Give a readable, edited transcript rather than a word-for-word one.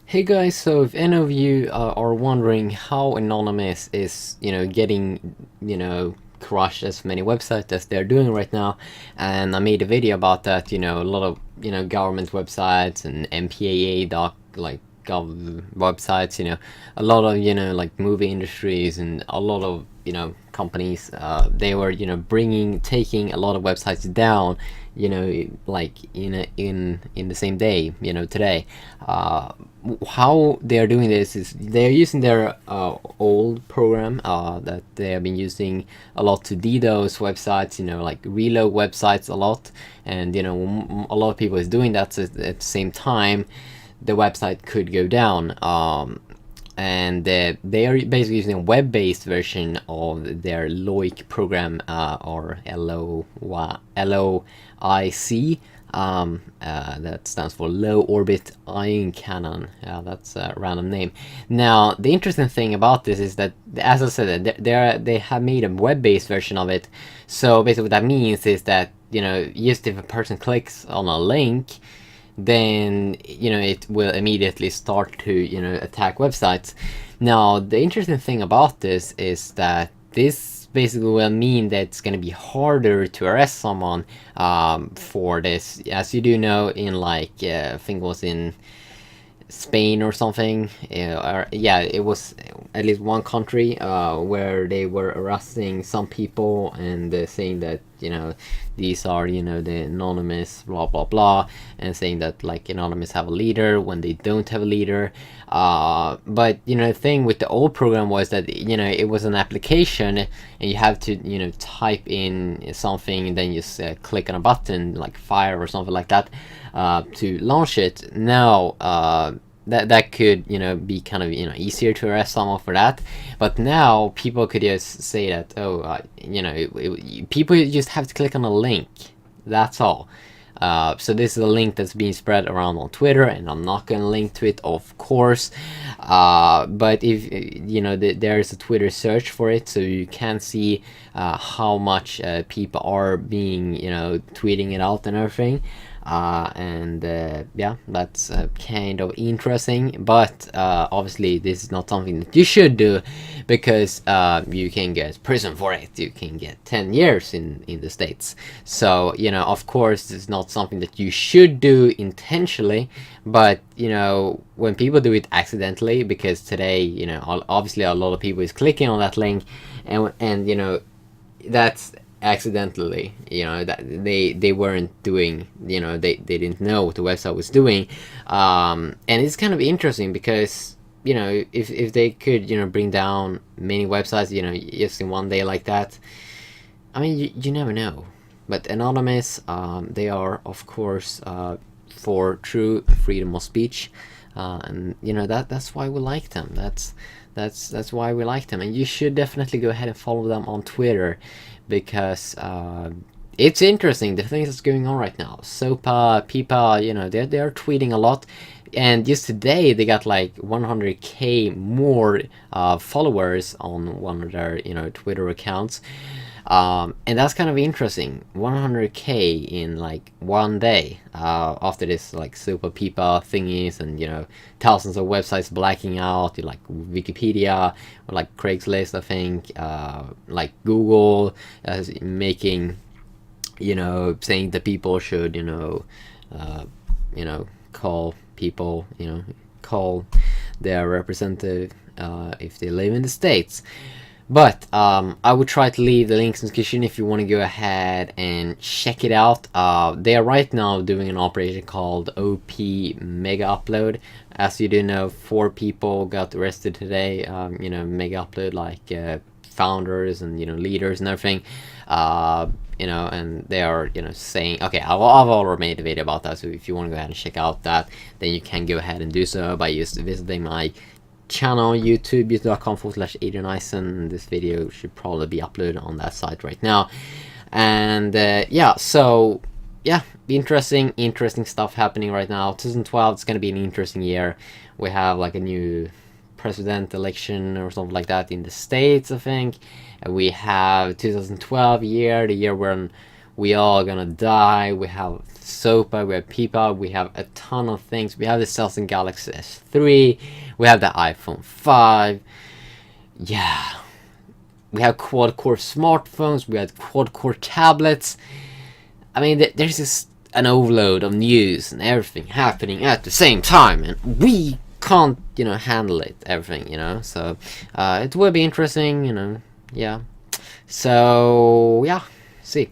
Hey guys, so if any of you are wondering how Anonymous is, getting, crushed as many websites as they're doing right now, and I made a video about that, a lot of, government websites and MPAA doc, like, gov websites, a lot of, like movie industries and a lot of, companies, they were, taking a lot of websites down, like in the same day, today. How they are doing this is they're using their old program that they have been using a lot to DDoS websites, like reload websites a lot, and a lot of people is doing that. So at the same time, the website could go down. And they are basically using a web-based version of their LOIC program, or LOIC. That stands for Low Orbit Ion Cannon. That's a random name. Now, the interesting thing about this is that, as I said, they have made a web-based version of it. So basically, what that means is that just if a person clicks on a link, then it will immediately start to attack websites. Now, the interesting thing about this is that this basically will mean that it's going to be harder to arrest someone for this. As you do know, in I think it was in Spain or something, yeah, it was at least one country where they were arresting some people and saying that these are the anonymous blah blah blah, and saying that like anonymous have a leader when they don't have a leader. But the thing with the old program was that it was an application and you have to type in something and then just click on a button like fire or something like that to launch it. Now that could be kind of easier to arrest someone for that, but now people could just say that people just have to click on a link, that's all. So this is a link that's being spread around on Twitter, and I'm not going to link to it, of course. But if there is a Twitter search for it, so you can see how much people are being tweeting it out and everything. Yeah, that's kind of interesting, but obviously this is not something that you should do, because you can get prison for it. You can get 10 years in the States. So of course it's not something that you should do intentionally, but when people do it accidentally, because today obviously a lot of people is clicking on that link, and that's accidentally, that they weren't doing, they didn't know what the website was doing. And it's kind of interesting because if they could bring down many websites just in one day like that, I mean, you never know. But Anonymous, they are of course for true freedom of speech, and that's why we like them. That's why we like them, and you should definitely go ahead and follow them on Twitter, because it's interesting the things that's going on right now. SOPA, PIPA, they're tweeting a lot, and just today they got like 100k more followers on one of their Twitter accounts. And that's kind of interesting. 100k in like one day after this like super PIPA thingies, and thousands of websites blacking out, like Wikipedia or like Craigslist, I think, like Google making, saying that people should call people, call their representative if they live in the States. But I would try to leave the links in the description if you want to go ahead and check it out. They are right now doing an operation called OpMegaUpload. As you do know, 4 people got arrested today. MegaUpload, like founders and leaders and everything. And they are saying, okay, I've already made a video about that. So if you want to go ahead and check out that, then you can go ahead and do so by just visiting my channel on YouTube, youtube.com/AdrianIson. This video should probably be uploaded on that site right now. And yeah, so yeah, interesting stuff happening right now. 2012 is going to be an interesting year. We have like a new president election or something like that in the States, I think. We have 2012 year, the year when we all gonna die. We have SOPA, we have PIPA, we have a ton of things. We have the Samsung Galaxy S3, we have the iPhone 5. Yeah, we have quad-core smartphones, we have quad-core tablets. I mean, there's just an overload of news and everything happening at the same time, and we can't, handle it, everything, so it will be interesting, yeah. So, yeah, see.